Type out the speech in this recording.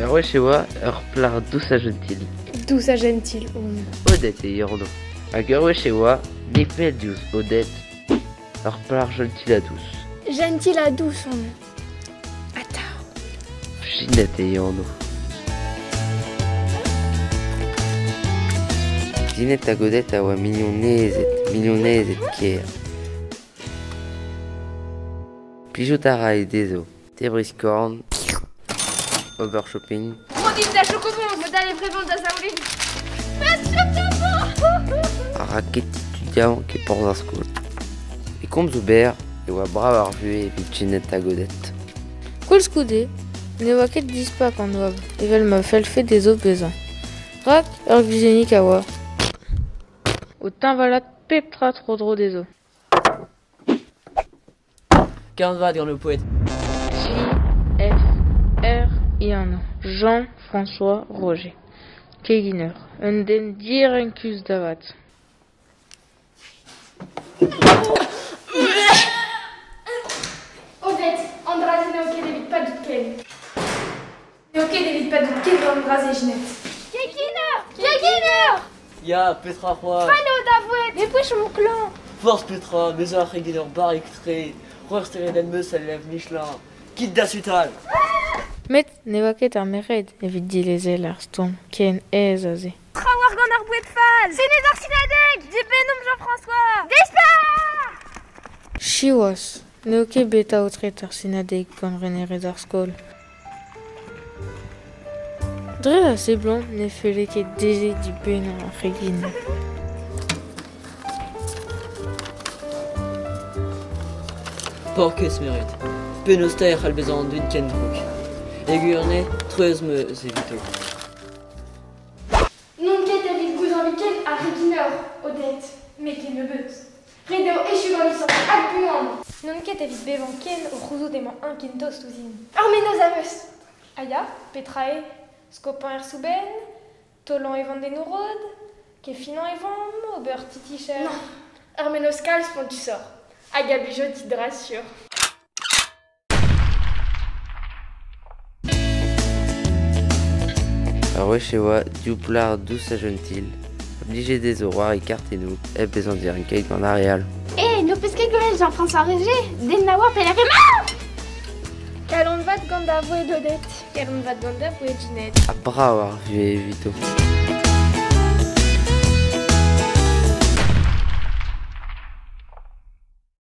Arwechewa, plar douce à gentil. Douce à gentil. Odette et Yorno. Arwechewa, nipel dius Odette, plar gentil à douce. Gentil à douce, Attends. Ginette et Yorno. Ginette à Godette awa mignonezet kier. Pijoutara et Dezo. Tebriscorn. Overshopping. Produit da chocobon, modèle et prévente da Saouli. Raquette étudiant qui porte à school. Et comme Zuber, et wa brave arvué et Ginette à Godette. Cool scoudé, ne wa ket dispa quand doivent. Evel m'a fait le fait des os pesants. Rak, ergligénique à wa. Autant valat peptra trop drôle des os. 15 va dans le poète. J.F.R.I.N. Jean-François Roger. Keginer. Un den direcus davat. Odette, Andras et Neoké d'évite pas de Ken. Neoké d'évite pas de Ken d'Andras et Ginette. Keginer Ya, Petra Roy. Allô, Davouet. Mais pourquoi je suis mon clan? Force Petra, maison Reguiner bar extrait. Roerstere den meus à lève Michelin. Quitte da sutal. Met ne wa ket ar meret evit dileze l'arston ken ez aze. Trawar gant ar bouet fall. C'est les arsinadeg. Dis Benom Jean-François. Despa. Chiwas. Ne oke beta o tret ar sinadeg gant renere d'ar skol. Dre a seblon ne fele ket deze di ben ar regin. Porcus mérite. Penoster al bezan d'un ken brook. Aigurné, treuse me zévito. Non ket evit gouz an week-end à Regineur, Odette. Mais ken me beut. Redeo echu gant licence alpuan. Non ket evit bevan ken o rouzo demain un ken tost ouzine. Armenos ameus. Aya, Petrae, Scopan er souben, Tolan evan den ourod, Kefinan evan, Ober titicher. Non, Armenos kals font tu sors. Aga bijot dit rassure. Arwechewa, du plar douce à gentil. Obligé des oroirs et nous et besoin de dire un cake en aréal. Eh, nous pesquet gomel Jean-François Roger, den nawa pelerema! Calon vat gant d'avouer d'Odette. Calon vat gant d'avouer Ginette. À bras arvué Vito.